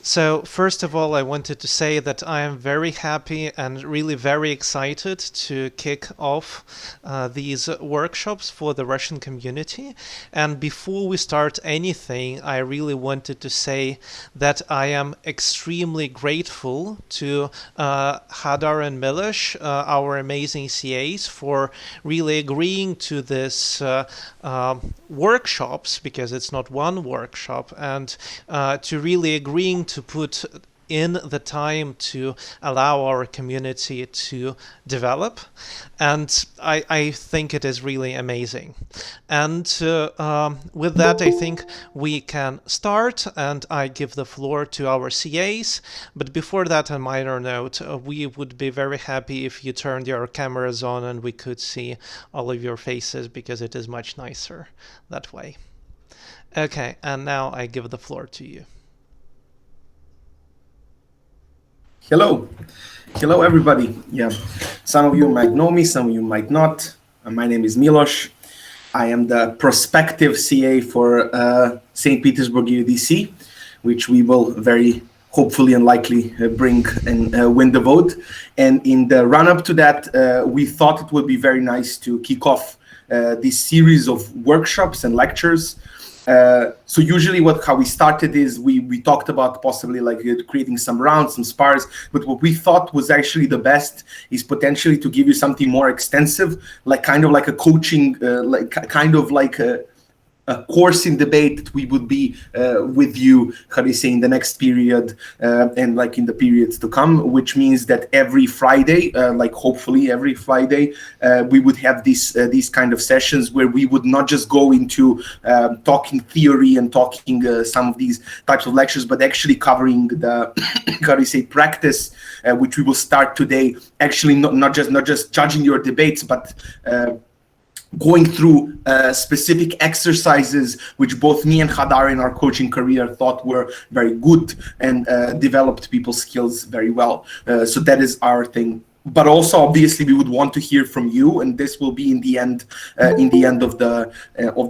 So, first of all, I wanted to say that I am very happy and really very excited to kick off these workshops for the Russian community. And before we start anything, I really wanted to say that I am extremely grateful to Hadar and Milosh, our amazing CAs, for really agreeing to this workshops, because it's not one workshop, and to really agreeing to put in the time to allow our community to develop. And I think it is really amazing. And with that, I think we can start, and I give the floor to our CAs. But before that, a minor note, we would be very happy if you turned your cameras on and we could see all of your faces, because it is much nicer that way. Okay, and now I give the floor to you. Hello. Hello, everybody. Yeah, some of you might know me, some of you might not. My name is Milosh. I am the prospective CA for St. Petersburg UDC, which we will very hopefully and likely bring and win the vote. And in the run-up to that, we thought it would be very nice to kick off this series of workshops and lectures. So usually how we started is we talked about possibly like creating some rounds, some spars, but what we thought was actually the best is potentially to give you something more extensive, like kind of like a coaching, like kind of like a course in debate that we would be with you, how do you say, in the next period and like in the periods to come, which means that every Friday, like hopefully every Friday, we would have these kind of sessions where we would not just go into talking theory and talking some of these types of lectures, but actually covering the, how do you say, practice, which we will start today, actually not just judging your debates, but going through specific exercises which both me and Hadar in our coaching career thought were very good and developed people's skills very well. So that is our thing. But also, obviously, we would want to hear from you, and this will be in the end of the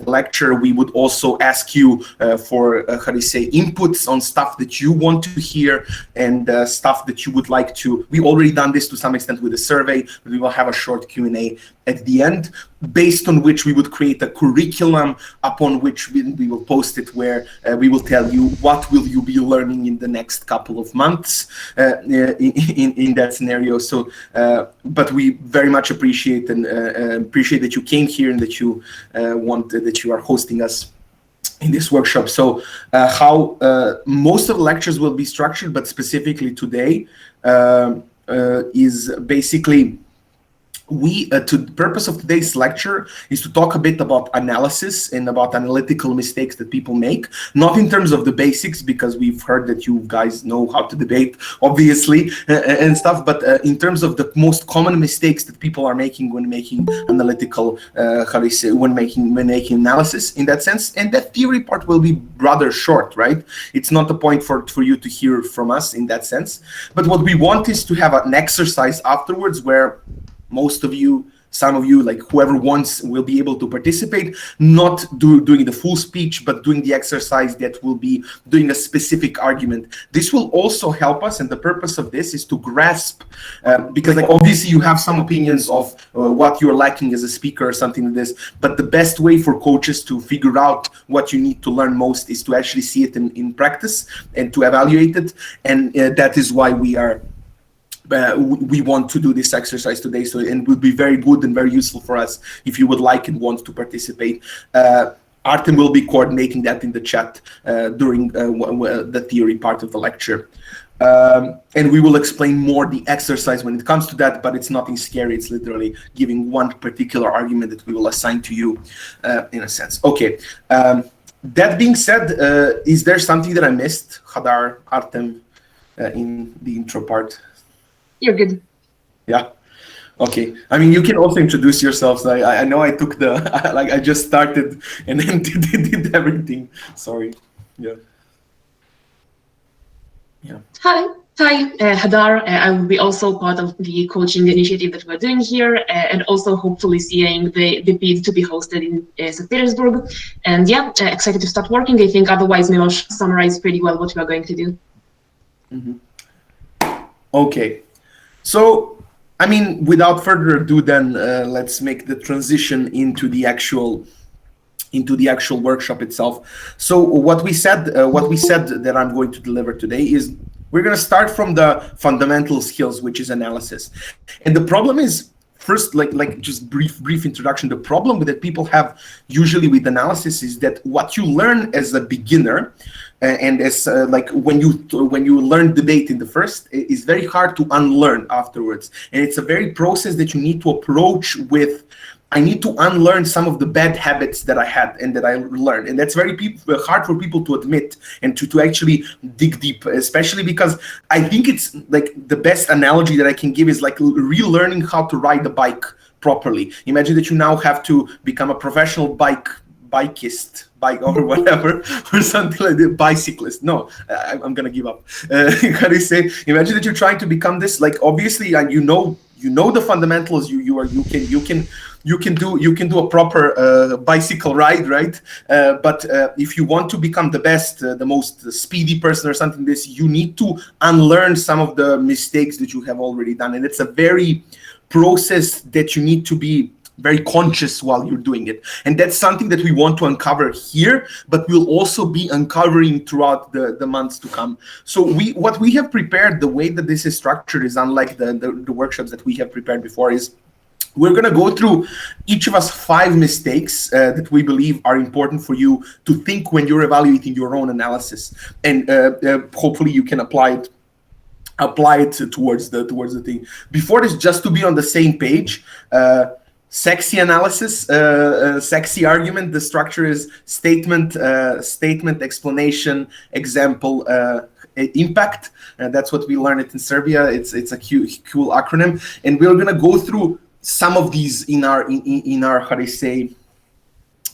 lecture. We would also ask you for how do you say, inputs on stuff that you want to hear and stuff that you would like to. We already done this to some extent with a survey, but we will have a short Q&A at the end, based on which we would create a curriculum upon which we will post it, where we will tell you what will you be learning in the next couple of months in that scenario. So, but we very much appreciate that you came here and that you that you are hosting us in this workshop. So how most of the lectures will be structured, but specifically today is basically the purpose of today's lecture is to talk a bit about analysis and about analytical mistakes that people make, not in terms of the basics, because we've heard that you guys know how to debate, obviously, and stuff, but in terms of the most common mistakes that people are making when making analytical, how do you say, when making analysis in that sense. And that theory part will be rather short, right? It's not a point for you to hear from us in that sense. But what we want is to have an exercise afterwards where most of you, some of you, like whoever wants, will be able to participate, not doing the full speech, but doing the exercise that will be doing a specific argument. This will also help us, and the purpose of this is to grasp, because like obviously you have some opinions of what you're lacking as a speaker or something like this, but the best way for coaches to figure out what you need to learn most is to actually see it in practice and to evaluate it, and that is why we want to do this exercise today. So, and it would be very good and very useful for us if you would like and want to participate. Artem will be coordinating that in the chat during the theory part of the lecture. And we will explain more the exercise when it comes to that, but it's nothing scary. It's literally giving one particular argument that we will assign to you in a sense. Okay. That being said, is there something that I missed, Hadar, Artem, in the intro part? You're good. Yeah. Okay. I mean, you can also introduce yourselves. I know I took the like I just started and then did everything. Sorry. Yeah. Yeah. Hi, Hadar. I will be also part of the coaching initiative that we're doing here, and also hopefully seeing the bid to be hosted in St. Petersburg. And yeah, excited to start working. I think otherwise Miloš summarized pretty well what we are going to do. Mhm. Okay. So, I mean, without further ado, then let's make the transition into the actual workshop itself. So what we said that I'm going to deliver today is we're going to start from the fundamental skills, which is analysis. And the problem is, first, like just brief introduction. The problem that people have usually with analysis is that what you learn as a beginner and as like when you learn debate in the first, is very hard to unlearn afterwards, and it's a very process that you need to approach with. I need to unlearn some of the bad habits that I had and that I learned. And that's very hard for people to admit and to actually dig deep, especially because I think it's like the best analogy that I can give is like relearning how to ride a bike properly. Imagine that you now have to become a professional bikeist, bike or whatever, or something like that, bicyclist. No, I'm gonna give up. How do you say? Imagine that you're trying to become this. Like obviously, you know the fundamentals. You can do a proper bicycle ride, right? But if you want to become the best, the most speedy person or something, you need to unlearn some of the mistakes that you have already done, and it's a very process that you need to be very conscious while you're doing it. And that's something that we want to uncover here, but we'll also be uncovering throughout the months to come. So what we have prepared, the way that this is structured is unlike the workshops that we have prepared before, is we're going to go through each of us 5 mistakes that we believe are important for you to think when you're evaluating your own analysis. And hopefully you can apply it towards the thing. Before this, just to be on the same page, sexy analysis, sexy argument. The structure is statement, explanation, example, impact. That's what we learned it in Serbia. It's a cool acronym, and we're gonna go through some of these in our how do you say,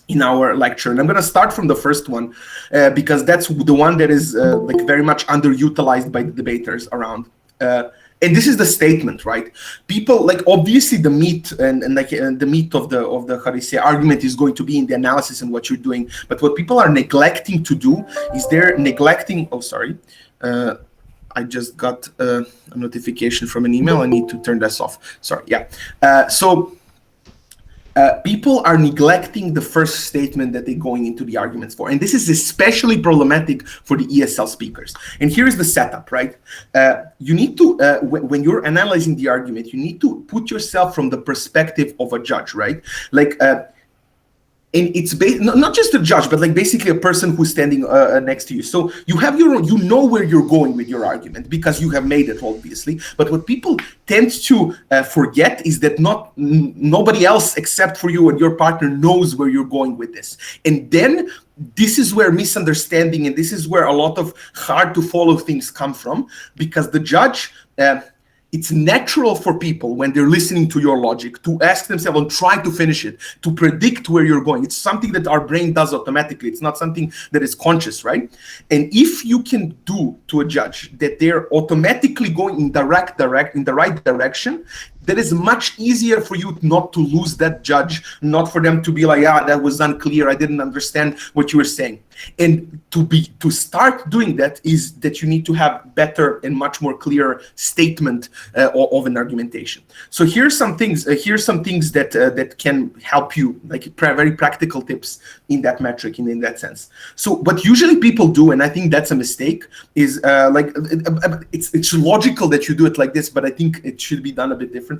in our lecture. And I'm gonna start from the first one because that's the one that is like very much underutilized by the debaters around. And this is the statement, right? People, like, obviously the meat and the meat of the how do you say, argument is going to be in the analysis and what you're doing. But what people are neglecting to do is they're neglecting. Oh, sorry. I just got a notification from an email. I need to turn this off. Sorry. Yeah. People are neglecting the first statement that they're going into the arguments for. And this is especially problematic for the ESL speakers. And here's the setup, right? You need to, when you're analyzing the argument, you need to put yourself from the perspective of a judge, right? Like, and it's not just a judge, but like basically a person who's standing next to you. So you have your own, you know where you're going with your argument because you have made it, obviously. But what people tend to forget is that nobody else except for you and your partner knows where you're going with this. And then this is where misunderstanding and this is where a lot of hard to follow things come from, because the judge, it's natural for people when they're listening to your logic to ask themselves and try to finish it, to predict where you're going. It's something that our brain does automatically. It's not something that is conscious, right? And if you can do to a judge that they're automatically going in the right direction, that is much easier for you not to lose that judge, not for them to be like, that was unclear, I didn't understand what you were saying. And to start doing that is that you need to have better and much more clear statement of an argumentation. So here's some things that can help you, like very practical tips in that metric, in that sense. So what usually people do, and I think that's a mistake, is it's logical that you do it like this, but I think it should be done a bit differently.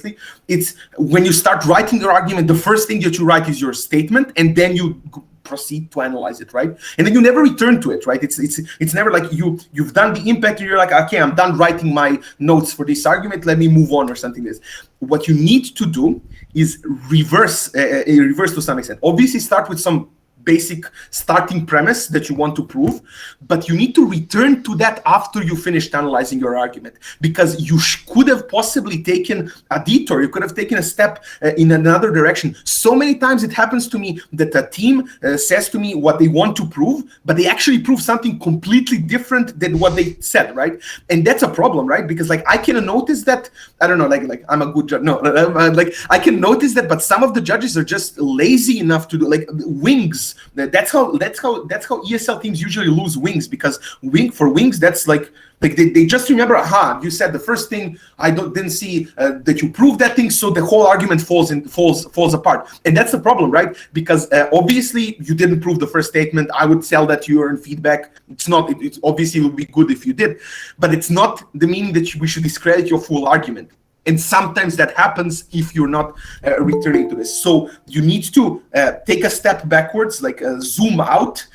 It's when you start writing your argument, the first thing that you write is your statement, and then you proceed to analyze it, right? And then you never return to it, right? It's never like you've done the impact and you're like, okay, I'm done writing my notes for this argument, let me move on, or something like this. What you need to do is reverse to some extent. Obviously start with some basic starting premise that you want to prove, but you need to return to that after you finished analyzing your argument, because you could have possibly taken a detour, you could have taken a step in another direction. So many times it happens to me that a team says to me what they want to prove, but they actually prove something completely different than what they said, right? And that's a problem, right? Because like I can notice that, I don't know, like I'm a good judge, no, like I can notice that, but some of the judges are just lazy enough to do like wings wings. That's how ESL teams usually lose wings, because for wings, that's like they just remember, aha, you said the first thing, didn't see that you proved that thing, so the whole argument falls apart. And that's the problem, right? Because obviously you didn't prove the first statement. I would tell that you earn feedback. It's obviously it would be good if you did, but it's not the meaning that we should discredit your full argument. And sometimes that happens if you're not returning to this. So you need to take a step backwards, like zoom out,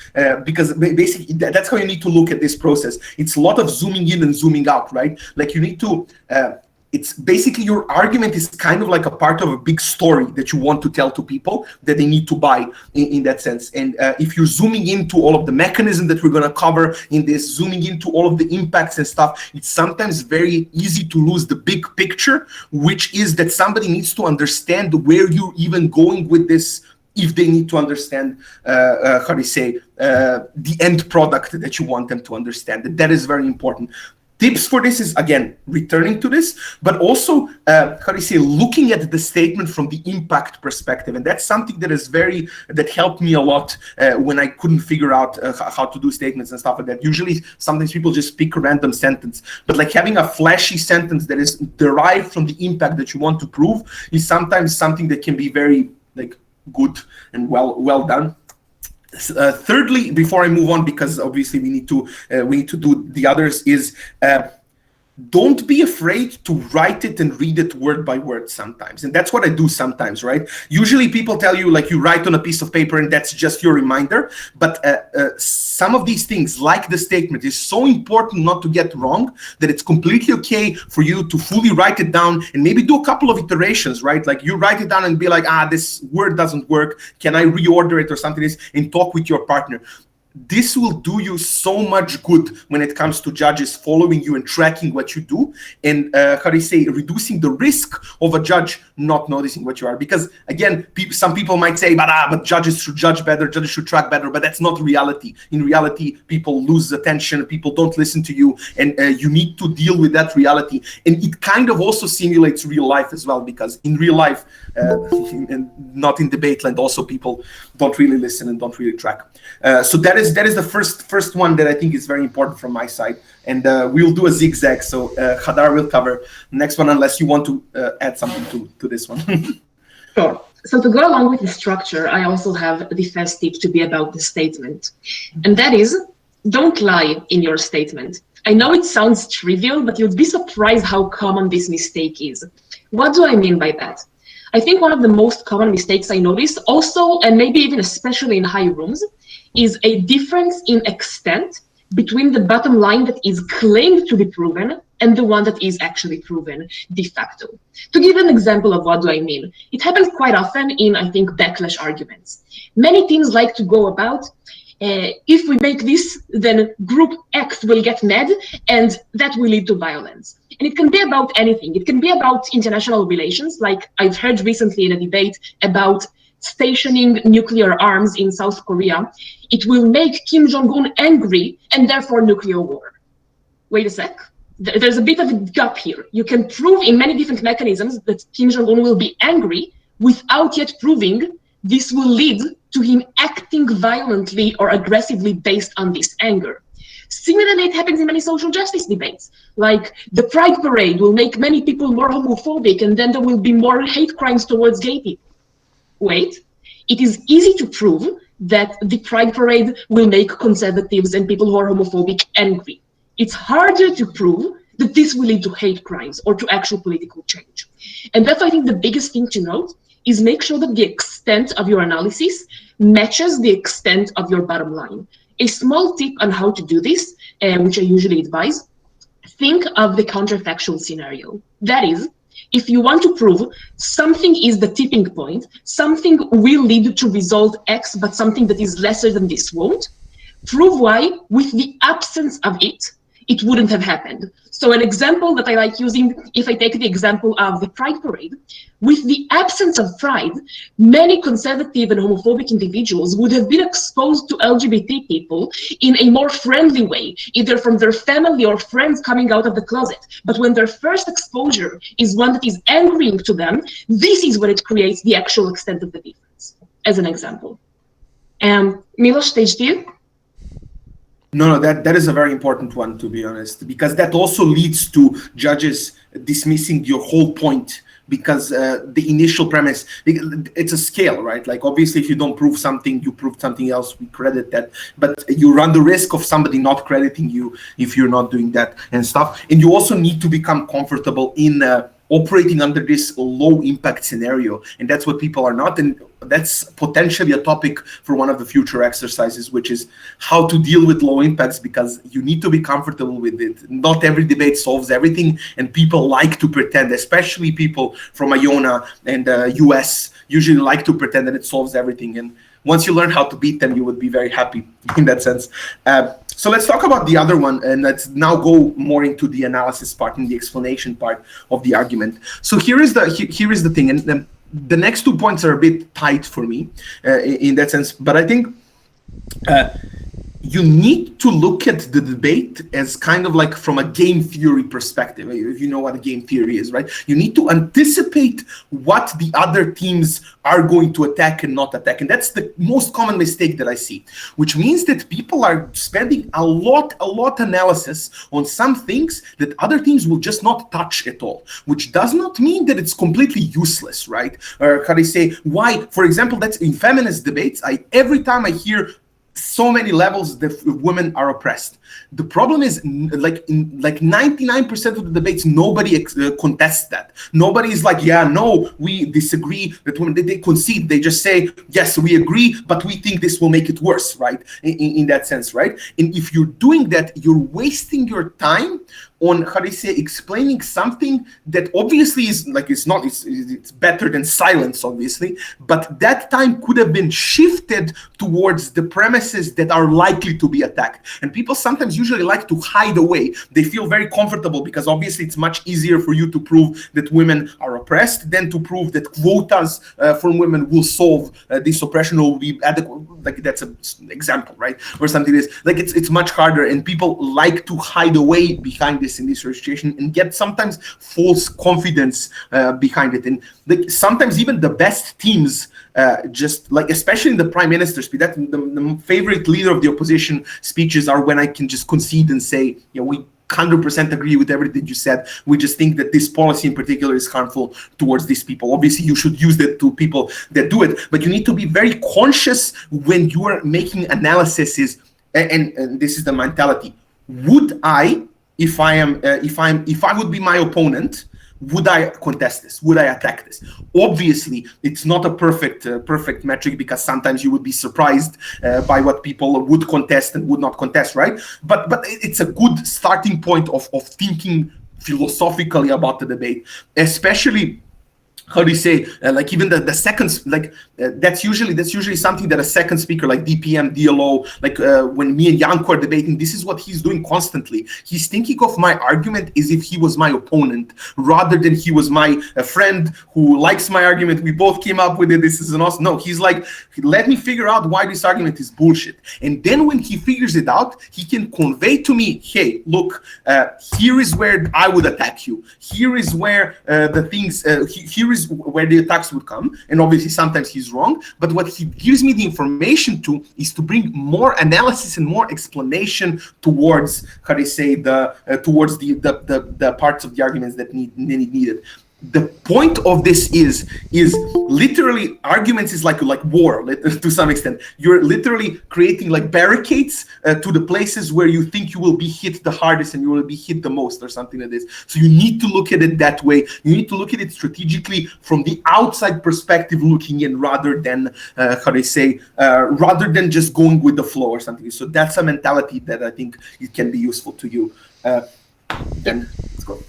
because basically that's how you need to look at this process. It's a lot of zooming in and zooming out, right? Like you need to, it's basically your argument is kind of like a part of a big story that you want to tell to people that they need to buy in that sense. And if you're zooming into all of the mechanism that we're going to cover in this, zooming into all of the impacts and stuff, it's sometimes very easy to lose the big picture, which is that somebody needs to understand where you're even going with this, if they need to understand, the end product that you want them to understand. That is very important. Tips for this is, again, returning to this, but also, looking at the statement from the impact perspective. And that's something that helped me a lot when I couldn't figure out how to do statements and stuff like that. Usually, sometimes people just pick a random sentence, but like having a flashy sentence that is derived from the impact that you want to prove is sometimes something that can be very like good and well done. Thirdly, before I move on, because obviously we need to do the others, is don't be afraid to write it and read it word by word sometimes. And that's what I do sometimes, right? Usually people tell you, like, you write on a piece of paper and that's just your reminder. But some of these things, like the statement, is so important not to get wrong that it's completely okay for you to fully write it down and maybe do a couple of iterations, right? Like you write it down and be like, this word doesn't work. Can I reorder it or something? And talk with your partner. This will do you so much good when it comes to judges following you and tracking what you do, and reducing the risk of a judge not noticing what you are. Because again, some people might say, but judges should judge better, judges should track better, but that's not reality. In reality, people lose attention, people don't listen to you, and you need to deal with that reality. And it kind of also simulates real life as well, because in real life, and not in debate land, also people don't really listen and don't really track. So that is the first one that I think is very important from my side, and we'll do a zigzag. So Hadar will cover the next one, unless you want to add something to this one. Sure. So to go along with the structure, I also have the first tip to be about the statement, and that is, don't lie in your statement. I know it sounds trivial, but you'd be surprised how common this mistake is. What do I mean by that? I think one of the most common mistakes I notice also, and maybe even especially in high rooms, is a difference in extent between the bottom line that is claimed to be proven and the one that is actually proven de facto. To give an example of what do I mean, it happens quite often in, I think, backlash arguments. Many teams like to go about, if we make this, then group X will get mad and that will lead to violence. And it can be about anything. It can be about international relations, like I've heard recently in a debate about stationing nuclear arms in South Korea. It will make Kim Jong-un angry and therefore nuclear war. Wait a sec. There's a bit of a gap here. You can prove in many different mechanisms that Kim Jong-un will be angry without yet proving this will lead to him acting violently or aggressively based on this anger. Similarly, it happens in many social justice debates, like the Pride Parade will make many people more homophobic and then there will be more hate crimes towards gay people. Wait, it is easy to prove that the Pride Parade will make conservatives and people who are homophobic angry. It's harder to prove that this will lead to hate crimes or to actual political change. And that's, I think, the biggest thing to note is make sure that the extent of your analysis matches the extent of your bottom line. A small tip on how to do this, which I usually advise, think of the counterfactual scenario. That is, if you want to prove something is the tipping point, something will lead to result X, but something that is lesser than this won't, prove why with the absence of it, it wouldn't have happened. So an example that I like using, if I take the example of the Pride Parade, with the absence of Pride, many conservative and homophobic individuals would have been exposed to LGBT people in a more friendly way, either from their family or friends coming out of the closet. But when their first exposure is one that is angering to them, this is when it creates the actual extent of the difference, as an example. Milos, stage to you. No, that is a very important one, to be honest, because that also leads to judges dismissing your whole point, because the initial premise, it's a scale, right? Like, obviously, if you don't prove something, you prove something else, we credit that, but you run the risk of somebody not crediting you if you're not doing that and stuff. And you also need to become comfortable in operating under this low impact scenario, and that's what people are not. And that's potentially a topic for one of the future exercises, which is how to deal with low impacts, because you need to be comfortable with it. Not every debate solves everything, and people like to pretend, especially people from Iona and US usually like to pretend that it solves everything. And once you learn how to beat them, you would be very happy in that sense. So let's talk about the other one, and let's now go more into the analysis part and the explanation part of the argument. So here is the thing, and the next 2 points are a bit tight for me in that sense, but I think you need to look at the debate as kind of like from a game theory perspective, if you know what a game theory is, right? You need to anticipate what the other teams are going to attack and not attack. And that's the most common mistake that I see, which means that people are spending a lot analysis on some things that other teams will just not touch at all, which does not mean that it's completely useless, right? Or how do I say, why? For example, that's in feminist debates, every time I hear so many levels that women are oppressed. The problem is, like 99% of the debates, nobody contests that. Nobody is like, yeah, no, we disagree that women, they concede. They just say, yes, we agree, but we think this will make it worse, right? In that sense, right? And if you're doing that, you're wasting your time on, how do you say, explaining something that obviously is like, it's better than silence, obviously, but that time could have been shifted towards the premises that are likely to be attacked. And people sometimes usually like to hide away. They feel very comfortable because obviously it's much easier for you to prove that women are oppressed than to prove that quotas from women will solve this oppression or will be adequate. Like, that's an example, right? Or something is like, it's much harder, and people like to hide away behind this in this situation and get sometimes false confidence behind it. And like, sometimes even the best teams just like, especially in the prime minister's speech, that the favorite leader of the opposition speeches are when I can just concede and say, yeah, we 100% agree with everything you said. We just think that this policy in particular is harmful towards these people. Obviously, you should use that to people that do it, but you need to be very conscious when you are making analyses. And this is the mentality. Would I, if I would be my opponent, would I contest this? Would I attack this? Obviously, it's not a perfect metric, because sometimes you would be surprised by what people would contest and would not contest, right? But it's a good starting point of thinking philosophically about the debate, especially, how do you say, like, even the seconds, like, that's usually something that a second speaker, like DPM, DLO, like when me and Janko are debating, this is what he's doing constantly. He's thinking of my argument as if he was my opponent, rather than he was my friend who likes my argument. We both came up with it. This is an awesome. No, he's like, let me figure out why this argument is bullshit. And then when he figures it out, he can convey to me, hey, look, here is where I would attack you. Here is where the things, here is where the attacks would come. And obviously sometimes he's wrong, but what he gives me the information to is to bring more analysis and more explanation towards, how do you say, towards the parts of the arguments that need needed. The point of this is literally, arguments is like war to some extent. You're literally creating like barricades to the places where you think you will be hit the hardest and you will be hit the most, or something like this. So you need to look at it that way. You need to look at it strategically from the outside perspective, looking in, rather than rather than just going with the flow or something. So that's a mentality that I think it can be useful to you. Then let's go.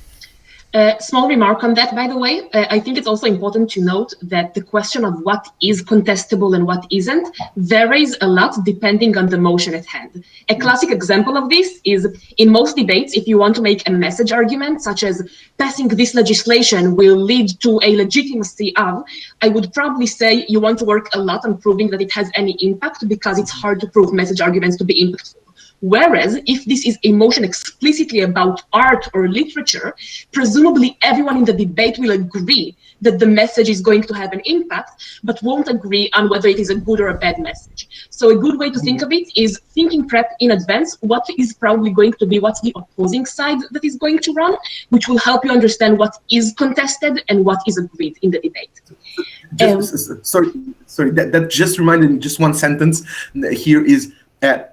Small remark on that, by the way. I think it's also important to note that the question of what is contestable and what isn't varies a lot depending on the motion at hand. A classic example of this is in most debates, if you want to make a message argument, such as passing this legislation will lead to a legitimacy of, I would probably say you want to work a lot on proving that it has any impact, because it's hard to prove message arguments to be impactful. Whereas if this is a motion explicitly about art or literature, presumably everyone in the debate will agree that the message is going to have an impact, but won't agree on whether it is a good or a bad message. So a good way to think of it is thinking prep in advance, what is probably going to be, what's the opposing side that is going to run, which will help you understand what is contested and what is agreed in the debate. Sorry, that just reminded me, just one sentence here is,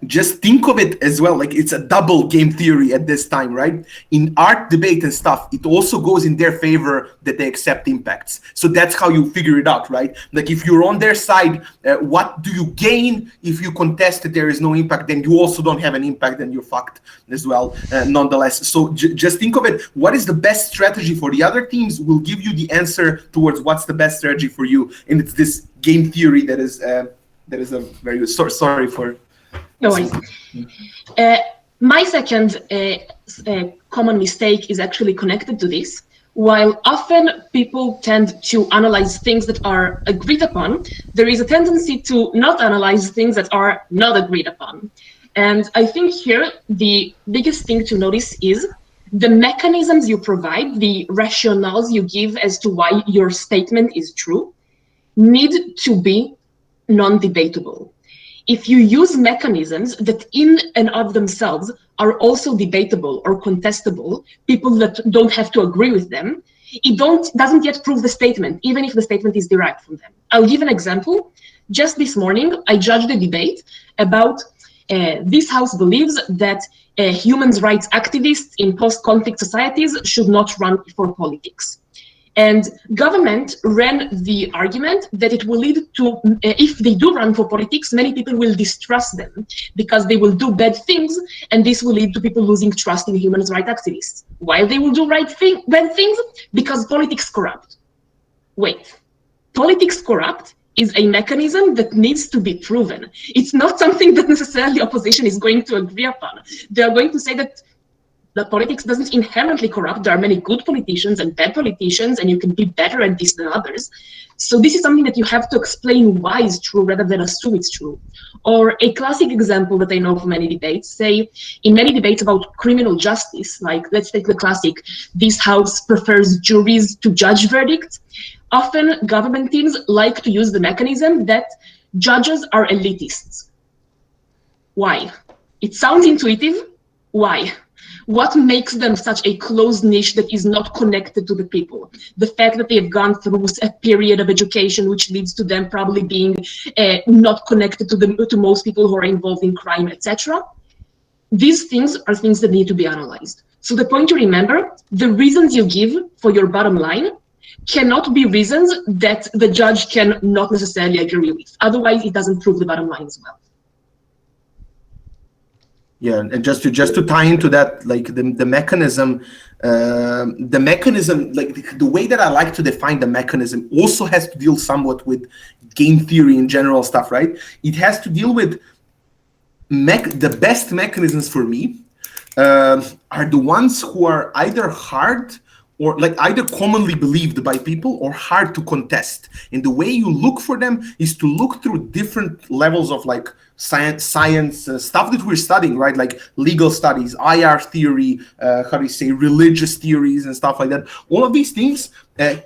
just think of it as well, like it's a double game theory at this time, right? In art debate and stuff, it also goes in their favor that they accept impacts. So that's how you figure it out, right? Like if you're on their side, what do you gain if you contest that there is no impact? Then you also don't have an impact, and you're fucked as well, nonetheless. So just think of it, what is the best strategy for the other teams will give you the answer towards what's the best strategy for you. And it's this game theory that is a very good, sorry for... No worries. My second common mistake is actually connected to this. While often people tend to analyze things that are agreed upon, there is a tendency to not analyze things that are not agreed upon. And I think here the biggest thing to notice is the mechanisms you provide, the rationales you give as to why your statement is true, need to be non-debatable. If you use mechanisms that in and of themselves are also debatable or contestable, people that don't have to agree with them, it doesn't yet prove the statement, even if the statement is derived from them. I'll give an example. Just this morning, I judged a debate about this house believes that human rights activists in post-conflict societies should not run for politics. And government ran the argument that it will lead to, if they do run for politics, many people will distrust them because they will do bad things, and this will lead to people losing trust in human rights activists. Why they will do bad things? Because politics corrupt. Wait, politics corrupt is a mechanism that needs to be proven. It's not something that necessarily opposition is going to agree upon. They are going to say that politics doesn't inherently corrupt. There are many good politicians and bad politicians, and you can be better at this than others. So this is something that you have to explain why is true rather than assume it's true. Or a classic example that I know from many debates, say in many debates about criminal justice, like let's take the classic, this house prefers juries to judge verdicts. Often government teams like to use the mechanism that judges are elitists. Why? It sounds intuitive. Why? What makes them such a closed niche that is not connected to the people? The fact that they have gone through a period of education, which leads to them probably being not connected to most people who are involved in crime, etc. These things are things that need to be analyzed. So the point to remember, the reasons you give for your bottom line cannot be reasons that the judge can not necessarily agree with. Otherwise, it doesn't prove the bottom line as well. Yeah, and just to tie into that, like the mechanism, like the way that I like to define the mechanism also has to deal somewhat with game theory in general stuff, right? It has to deal with the best mechanisms for me are the ones who are either hard or like either commonly believed by people or hard to contest. And the way you look for them is to look through different levels of like science stuff that we're studying, right? Like legal studies, IR theory, religious theories and stuff like that. All of these things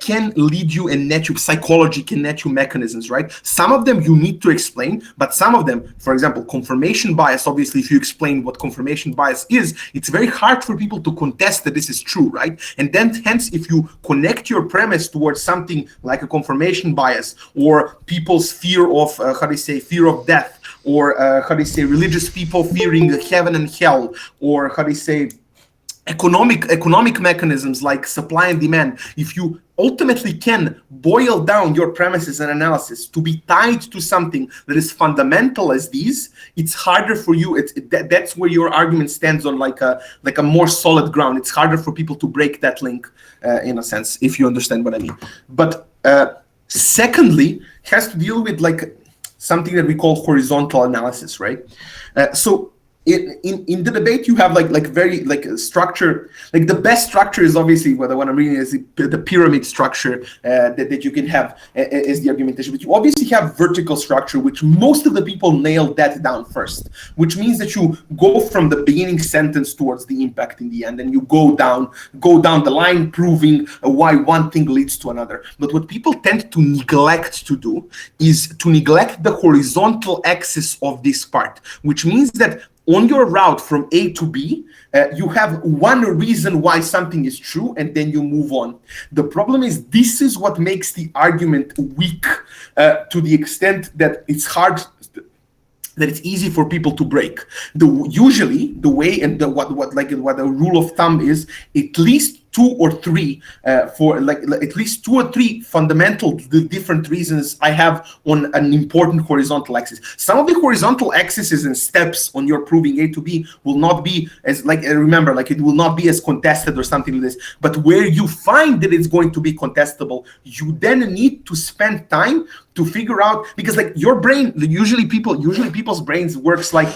can lead you and net you, psychology can net you mechanisms, right? Some of them you need to explain, but some of them, for example, confirmation bias, obviously, if you explain what confirmation bias is, it's very hard for people to contest that this is true, right? And then hence, if you connect your premise towards something like a confirmation bias or people's fear of, fear of death, or religious people fearing heaven and hell, or economic mechanisms like supply and demand, if you ultimately can boil down your premises and analysis to be tied to something that is fundamental as these, it's harder for you. That's where your argument stands on like a more solid ground. It's harder for people to break that link in a sense, if you understand what I mean. But secondly, has to deal with like something that we call horizontal analysis, right? So in the debate you have like very like a structure. Like the best structure is obviously what I'm reading is the pyramid structure that you can have as the argumentation. But you obviously have vertical structure, which most of the people nail that down first, which means that you go from the beginning sentence towards the impact in the end, and you go down the line, proving why one thing leads to another. But what people tend to neglect to do is to neglect the horizontal axis of this part, which means that on your route from A to B, you have one reason why something is true, and then you move on. The problem is this is what makes the argument weak to the extent that it's hard, that it's easy for people to break. Usually the way and what a rule of thumb is, at least two or three at least two or three fundamental different reasons I have on an important horizontal axis. Some of the horizontal axes and steps on your proving A to B will not be as remember, like it will not be as contested or something like this. But where you find that it's going to be contestable, you then need to spend time to figure out, because like your brain, usually people's brains works like,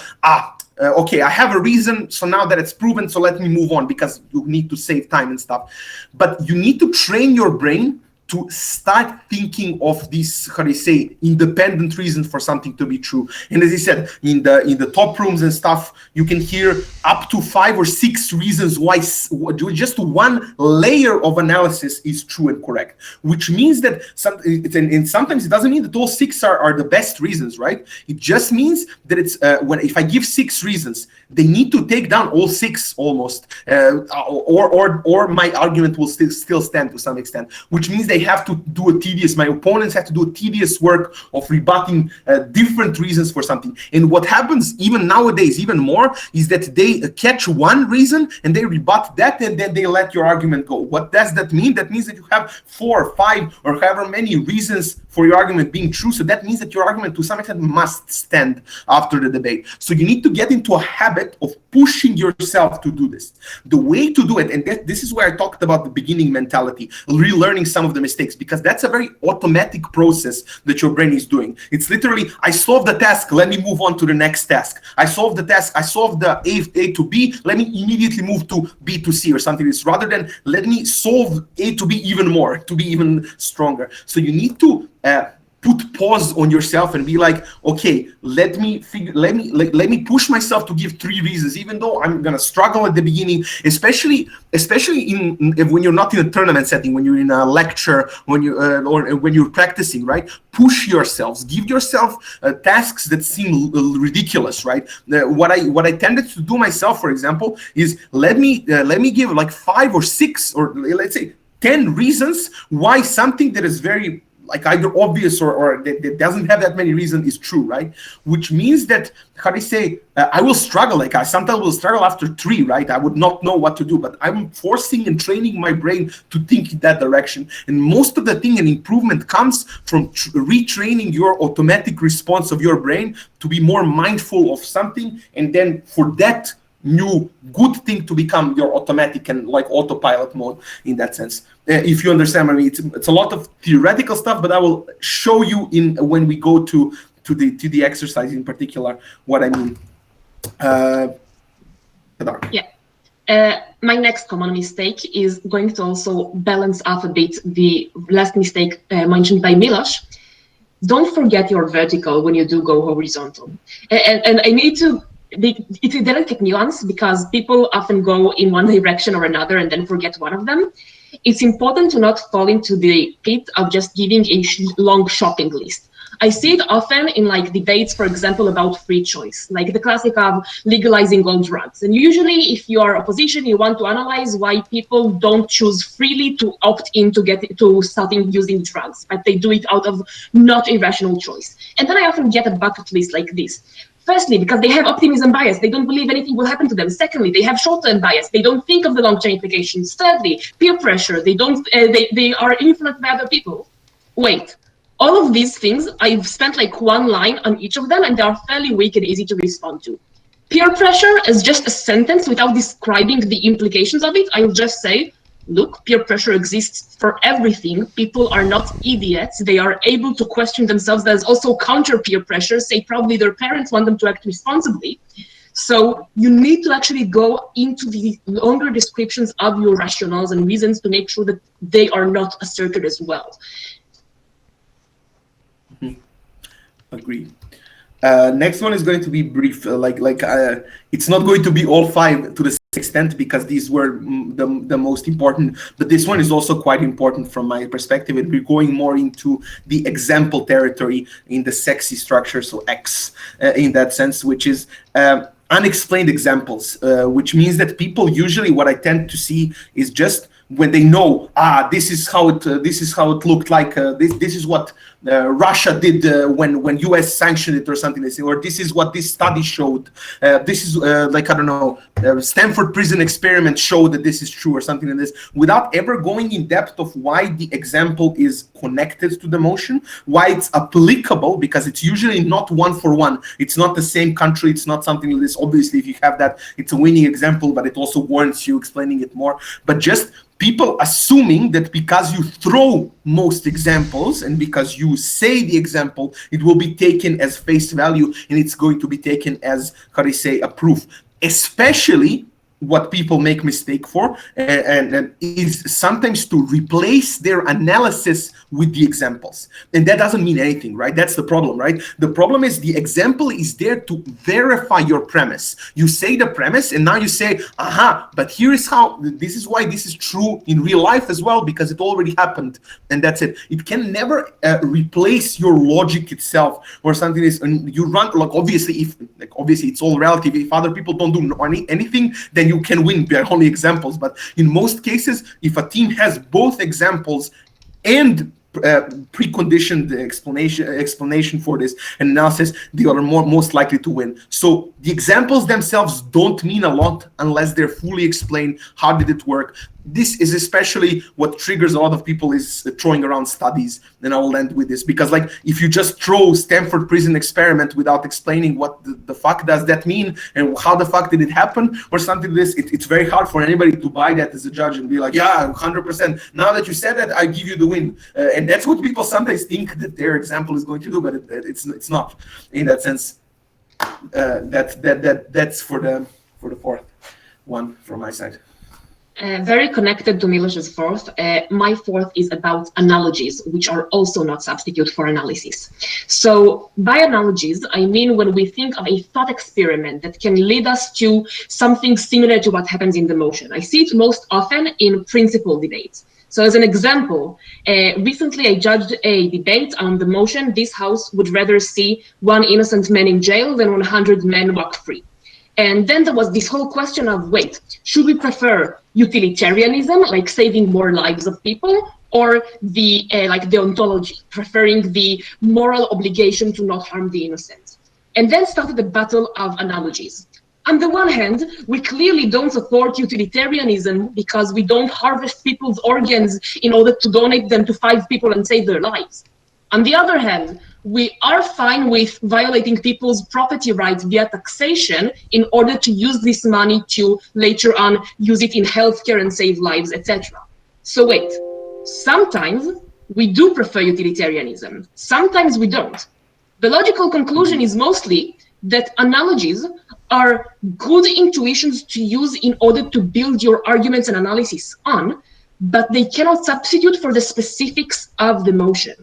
okay, I have a reason, so now that it's proven, so let me move on, because you need to save time and stuff. But you need to train your brain to start thinking of these, how do you say, independent reasons for something to be true. And as I said, in the top rooms and stuff, you can hear up to 5 or 6 reasons why just one layer of analysis is true and correct. Which means that sometimes it doesn't mean that all 6 are the best reasons, right? It just means that it's if I give 6 reasons, they need to take down all 6 almost, or my argument will still stand to some extent. Which means they have to do my opponents have to do a tedious work of rebutting different reasons for something. And what happens even nowadays, even more, is that they catch one reason and they rebut that, and then they let your argument go. What does that mean? That means that you have 4 or 5 or however many reasons for your argument being true. So that means that your argument to some extent must stand after the debate. So you need to get into a habit of pushing yourself to do this. The way to do it, and this is where I talked about the beginning mentality, relearning some of the mistakes, because that's a very automatic process that your brain is doing. It's literally, I solved the task, let me move on to the next task. I solved the task, I solved the A to B, let me immediately move to B to C or something like this, rather than let me solve A to B even more, to be even stronger. So you need to put pause on yourself and be like, okay, let me push myself to give 3 reasons, even though I'm gonna struggle at the beginning, especially when you're not in a tournament setting, when you're in a lecture, when you or when you're practicing, right? Push yourselves, give yourself tasks that seem ridiculous, right? What I tended to do myself, for example, is let me give like 5 or 6 or let's say 10 reasons why something that is very like either obvious or that doesn't have that many reasons is true, right? Which means that, how do you say, I will struggle. Like I sometimes will struggle after 3, right? I would not know what to do, but I'm forcing and training my brain to think in that direction. And most of the thing and improvement comes from retraining your automatic response of your brain to be more mindful of something, and then for that new good thing to become your automatic and like autopilot mode in that sense. If you understand, I mean, it's a lot of theoretical stuff, but I will show you when we go to the exercise in particular what I mean. My next common mistake is going to also balance up a bit the last mistake mentioned by Milos. Don't forget your vertical when you do go horizontal. And I need to it's a delicate nuance because people often go in one direction or another and then forget one of them. It's important to not fall into the pit of just giving a long shopping list. I see it often in like debates, for example, about free choice, like the classic of legalizing all drugs. And usually if you are opposition, you want to analyze why people don't choose freely to opt in to get to starting using drugs, but they do it out of not irrational choice. And then I often get a bucket list like this. Firstly, because they have optimism bias, they don't believe anything will happen to them. Secondly, they have short-term bias, they don't think of the long-term implications. Thirdly, peer pressure, they are influenced by other people. Wait, all of these things, I've spent like one line on each of them and they are fairly weak and easy to respond to. Peer pressure is just a sentence without describing the implications of it. I will just say, look, peer pressure exists for everything. People are not idiots. They are able to question themselves. There's also counter peer pressure. Say probably their parents want them to act responsibly. So you need to actually go into the longer descriptions of your rationales and reasons to make sure that they are not asserted as well. Agreed. Next one is going to be brief. It's not going to be all five to the extent because these were the most important. But this one is also quite important from my perspective. And we're going more into the example territory in the sexy structure, so X in that sense, which is unexplained examples, which means that people usually what I tend to see is just when they know, this is how it looked like. This is what Russia did when US sanctioned it or something. They say, or this is what this study showed. This is like, I don't know, Stanford prison experiment showed that this is true or something like this, without ever going in depth of why the example is connected to the motion, why it's applicable, because it's usually not one for one. It's not the same country. It's not something like this. Obviously, if you have that, it's a winning example, but it also warrants you explaining it more. But just people assuming that because you throw most examples and because you say the example, it will be taken as face value and it's going to be taken as, how do you say, a proof. Especially what people make mistake for and is sometimes to replace their analysis with the examples. And that doesn't mean anything, right? That's the problem, right? The problem is the example is there to verify your premise. You say the premise and now you say, but here is how, this is why this is true in real life as well, because it already happened. And that's it. It can never replace your logic itself or something. And you run, like obviously it's all relative. If other people don't do anything, then you can win by only examples. But in most cases, if a team has both examples and preconditioned explanation for this analysis, they are most likely to win. So the examples themselves don't mean a lot unless they're fully explained. How did it work? This is especially what triggers a lot of people is throwing around studies. And I will end with this, because like if you just throw Stanford prison experiment without explaining what the fuck does that mean and how the fuck did it happen or something like this, it's very hard for anybody to buy that as a judge and be like, yeah, 100%. Now that you said that, I give you the win. And that's what people sometimes think that their example is going to do, but it's not in that sense. That's for the fourth one from my side. Very connected to Milos's fourth. My fourth is about analogies, which are also not substitute for analysis. So by analogies, I mean when we think of a thought experiment that can lead us to something similar to what happens in the motion. I see it most often in principle debates. So as an example, recently I judged a debate on the motion, this house would rather see one innocent man in jail than 100 men walk free. And then there was this whole question of, wait, should we prefer utilitarianism, like saving more lives of people, or the like deontology, preferring the moral obligation to not harm the innocent? And then started the battle of analogies. On the one hand, we clearly don't support utilitarianism because we don't harvest people's organs in order to donate them to 5 people and save their lives. On the other hand, we are fine with violating people's property rights via taxation in order to use this money to later on use it in healthcare and save lives, etc. So wait, sometimes we do prefer utilitarianism, sometimes we don't. The logical conclusion is mostly that analogies are good intuitions to use in order to build your arguments and analysis on, but they cannot substitute for the specifics of the motion.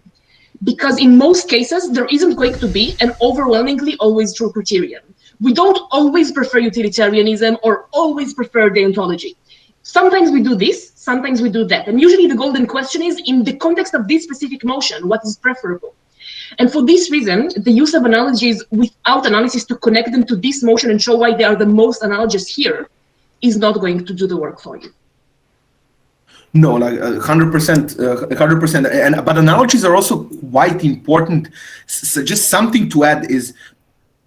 Because in most cases, there isn't going to be an overwhelmingly always true criterion. We don't always prefer utilitarianism or always prefer deontology. Sometimes we do this, sometimes we do that. And usually the golden question is, in the context of this specific motion, what is preferable? And for this reason, the use of analogies without analysis to connect them to this motion and show why they are the most analogous here is not going to do the work for you. No, like 100%, 100%. But analogies are also quite important. So just something to add is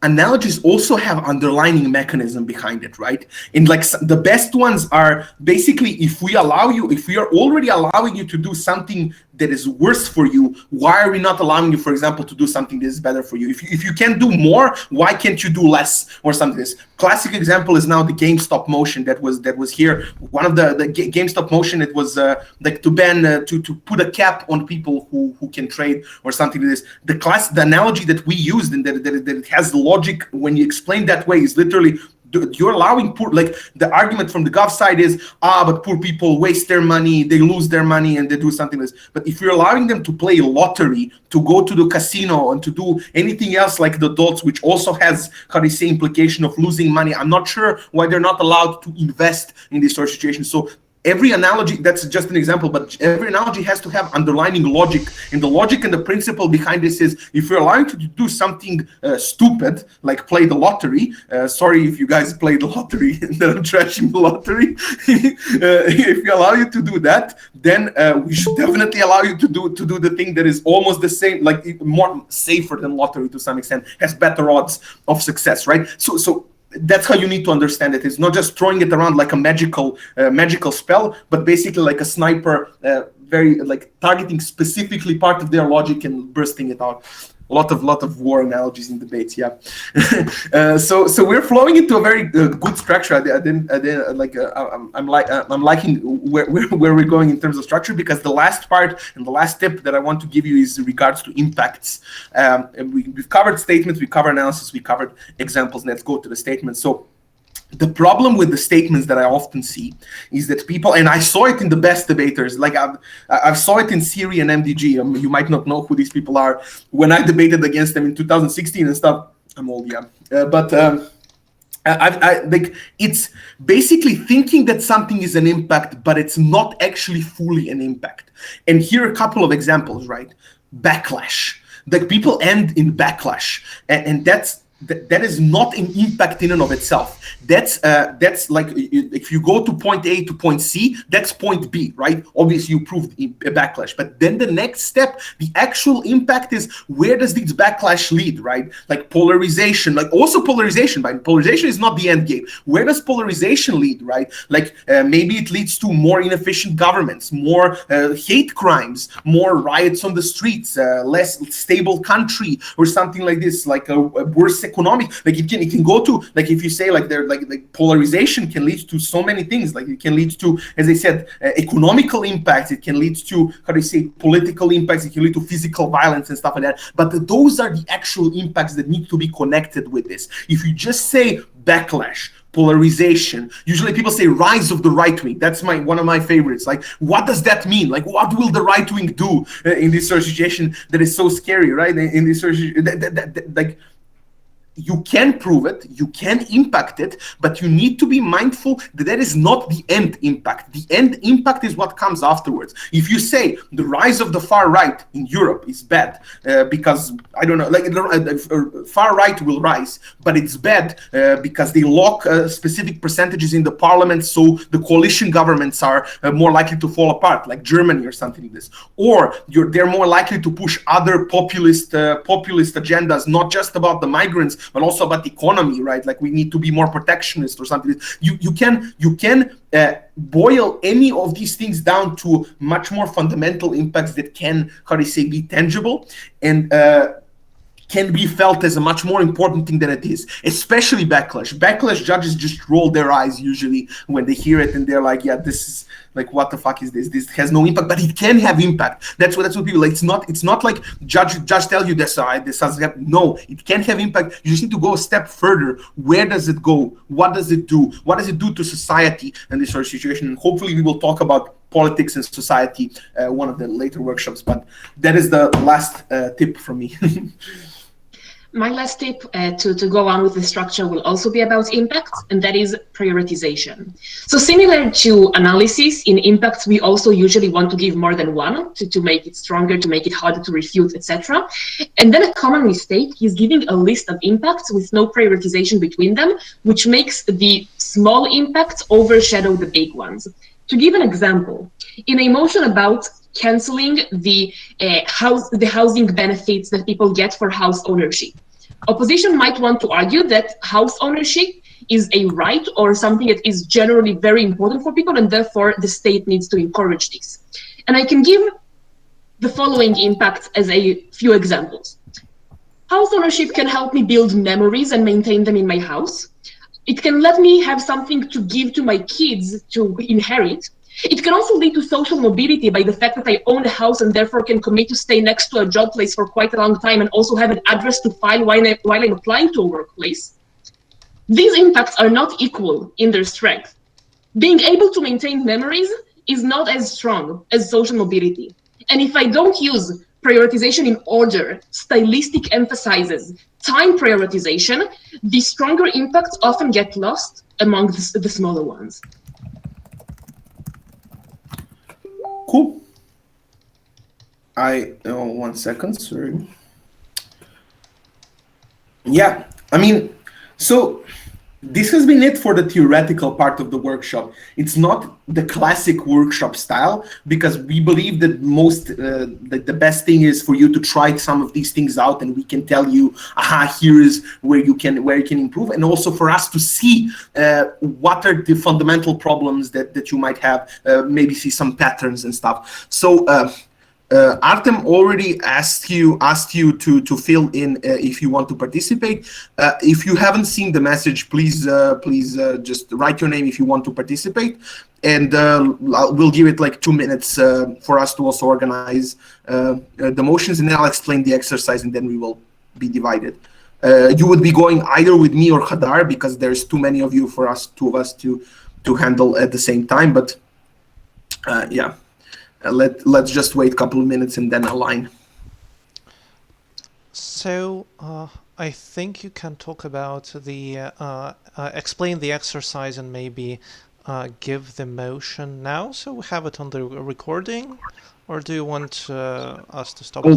analogies also have underlying mechanism behind it, right? And like the best ones are basically if we are already allowing you to do something that is worse for you, why are we not allowing you, for example, to do something that is better for you? If you can do more, why can't you do less or something like this? Classic example is now the GameStop motion that was here. One of the GameStop motion, it was like to ban to put a cap on people who can trade or something like this. The analogy that we used and that it has logic when you explain that way is literally, you're allowing poor, like the argument from the gov side is, but poor people waste their money, they lose their money, and they do something like this. But if you're allowing them to play lottery, to go to the casino, and to do anything else like the adults, which also has, how do you say, implication of losing money, I'm not sure why they're not allowed to invest in this sort of situation. So every analogy, that's just an example, but every analogy has to have underlying logic. And the logic and the principle behind this is, if you're allowing to do something stupid, like play the lottery, sorry if you guys play the lottery and I'm trashing the lottery, if we allow you to do that, then we should definitely allow you to do the thing that is almost the same, like more safer than lottery to some extent, has better odds of success, right? So that's how you need to understand it. It's not just throwing it around like a magical spell, but basically like a sniper, very like targeting specifically part of their logic and bursting it out. A lot of war analogies in debates, yeah. So we're flowing into a very good structure. I'm liking where we're going in terms of structure, because the last part and the last tip that I want to give you is in regards to impacts. And we've covered statements, we covered analysis, we covered examples. Let's go to the statements. So the problem with the statements that I often see is that people, and I saw it in the best debaters, like I saw it in Siri and MDG. You might not know who these people are. When I debated against them in 2016 and stuff, I'm old, yeah. I like, it's basically thinking that something is an impact, but it's not actually fully an impact. And here are a couple of examples, right? Backlash. Like people end in backlash, and that is not an impact in and of itself. That's like, if you go to point A to point C, that's point B, right? Obviously, you proved a backlash. But then the next step, the actual impact is, where does this backlash lead, right? Like polarization, like also polarization, but polarization is not the end game. Where does polarization lead, right? Like maybe it leads to more inefficient governments, more hate crimes, more riots on the streets, less stable country, or something like this, like a worse economic, like it can go to, like if you say like there, like polarization can lead to so many things. Like it can lead to, as I said, economical impacts. It can lead to, how do you say, political impacts. It can lead to physical violence and stuff like that. But those are the actual impacts that need to be connected with this. If you just say backlash, polarization, usually people say rise of the right wing. That's one of my favorites. Like, what does that mean? Like, what will the right wing do in this sort of situation that is so scary, right? In this sort of, like, you can prove it, you can impact it, but you need to be mindful that that is not the end impact. The end impact is what comes afterwards. If you say the rise of the far right in Europe is bad because, I don't know, like far right will rise, but it's bad because they lock specific percentages in the parliament, so the coalition governments are more likely to fall apart, like Germany or something like this. Or they're more likely to push other populist agendas, not just about the migrants, but also about the economy, right? Like we need to be more protectionist or something. You can boil any of these things down to much more fundamental impacts that can, how do you say, be tangible and can be felt as a much more important thing than it is, especially backlash. Backlash, judges just roll their eyes usually when they hear it, and they're like, yeah, this is like, what the fuck is this? This has no impact, but it can have impact. That's what people like. It's not like judge tell you this has no, it can have impact. You just need to go a step further. Where does it go? What does it do? What does it do to society in this sort of situation? And hopefully we will talk about politics and society one of the later workshops, but that is the last tip from me. My last tip to go on with the structure will also be about impact, and that is prioritization. So similar to analysis, in impact, we also usually want to give more than one to make it stronger, to make it harder to refute, etc. And then a common mistake is giving a list of impacts with no prioritization between them, which makes the small impacts overshadow the big ones. To give an example, in a motion about canceling the housing benefits that people get for house ownership, opposition might want to argue that house ownership is a right or something that is generally very important for people, and therefore the state needs to encourage this. And I can give the following impacts as a few examples. House ownership can help me build memories and maintain them in my house. It can let me have something to give to my kids to inherit. It can also lead to social mobility by the fact that I own a house and therefore can commit to stay next to a job place for quite a long time and also have an address to file while I'm applying to a workplace. These impacts are not equal in their strength. Being able to maintain memories is not as strong as social mobility. And if I don't use prioritization in order, stylistic emphasizes time prioritization, the stronger impacts often get lost among the smaller ones. Cool. 1 second, sorry. Yeah, I mean, so this has been it for the theoretical part of the workshop. It's not the classic workshop style because we believe that the best thing is for you to try some of these things out, and we can tell you, aha, here is where you can improve, and also for us to see what are the fundamental problems that you might have, maybe see some patterns and stuff. So. Artem already asked you to fill in if you want to participate. If you haven't seen the message, please just write your name if you want to participate, and we'll give it like 2 minutes for us to also organize the motions, and then I'll explain the exercise, and then we will be divided. You would be going either with me or Hadar because there's too many of you for us, two of us, to handle at the same time. But yeah. Let's just wait a couple of minutes and then align. So I think you can talk about the explain the exercise and maybe give the motion now, so we have it on the recording, or do you want us to stop? Oh,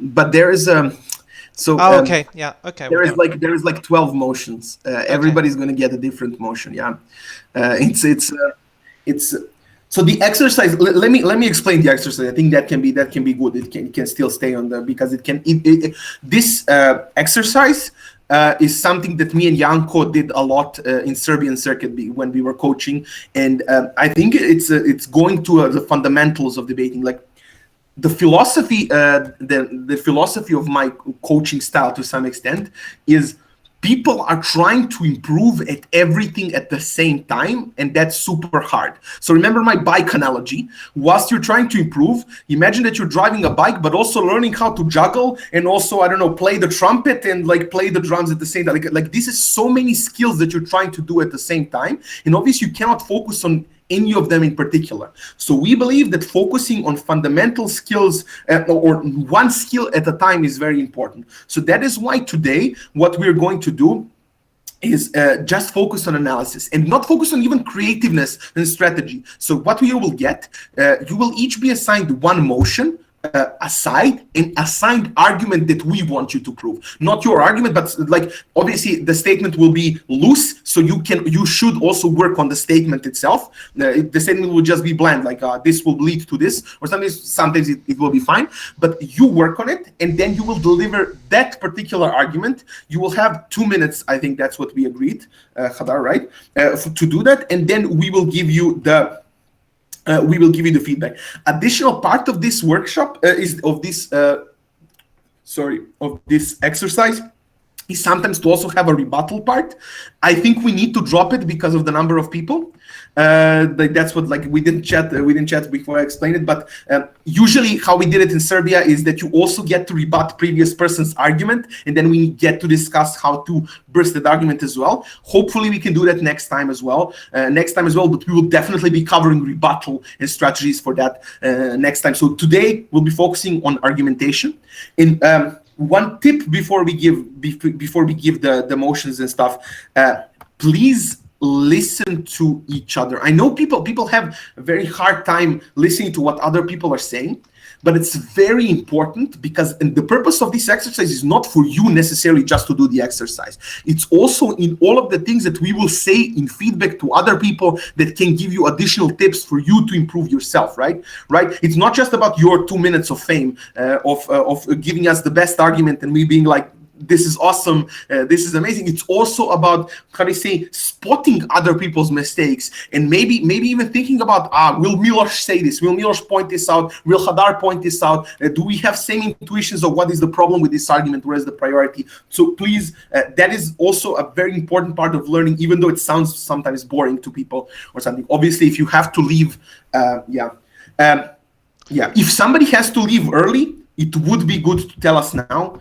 but there is so. Oh, okay. Yeah. Okay. There is like 12 motions. Everybody's going to get a different motion. Yeah. It's. So the exercise. Let me explain the exercise. I think that can be good. It can still stay on the, because it can. This exercise is something that me and Janko did a lot in Serbian circuit when we were coaching, and I think it's going to the fundamentals of debating, like the philosophy. The philosophy of my coaching style, to some extent, is people are trying to improve at everything at the same time, and that's super hard. So remember my bike analogy. Whilst you're trying to improve, imagine that you're driving a bike, but also learning how to juggle, and also, I don't know, play the trumpet and like play the drums at the same time. Like this is so many skills that you're trying to do at the same time, and obviously you cannot focus on any of them in particular. So we believe that focusing on fundamental skills or one skill at a time is very important. So that is why today what we're going to do is just focus on analysis and not focus on even creativeness and strategy. So what you will get, you will each be assigned one motion, aside an assigned argument that we want you to prove, not your argument, but like obviously the statement will be loose, so you should also work on the statement itself. The statement will just be bland, like this will lead to this, or sometimes it will be fine, but you work on it, and then you will deliver that particular argument. You will have 2 minutes, I think that's what we agreed, Hadar, right, to do that, and then we will give you the feedback. Additional part of this workshop of this exercise is sometimes to also have a rebuttal part. I think we need to drop it because of the number of people. That's what, like, we didn't chat before I explained it, but usually how we did it in Serbia is that you also get to rebut previous person's argument, and then we get to discuss how to burst that argument as well. Hopefully we can do that next time as well, but we will definitely be covering rebuttal and strategies for that next time. So today we'll be focusing on argumentation. One tip before we give the motions and stuff, please listen to each other. I know people have a very hard time listening to what other people are saying, but it's very important because the purpose of this exercise is not for you necessarily just to do the exercise. It's also in all of the things that we will say in feedback to other people that can give you additional tips for you to improve yourself, right? It's not just about your 2 minutes of fame, of giving us the best argument and we being like this is awesome, this is amazing. It's also about, how do you say, spotting other people's mistakes, and maybe even thinking about, will Milos say this? Will Milos point this out? Will Hadar point this out? Do we have same intuitions of what is the problem with this argument? Where is the priority? So please, that is also a very important part of learning, even though it sounds sometimes boring to people or something. Obviously, if you have to leave, if somebody has to leave early, it would be good to tell us now,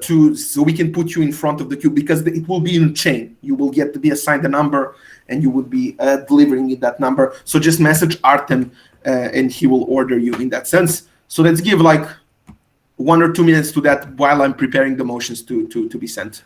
so we can put you in front of the queue, because it will be in chain. You will get to be assigned a number, and you would be delivering in that number. So just message Artem, and he will order you in that sense. So let's give like 1 or 2 minutes to that while I'm preparing the motions to be sent.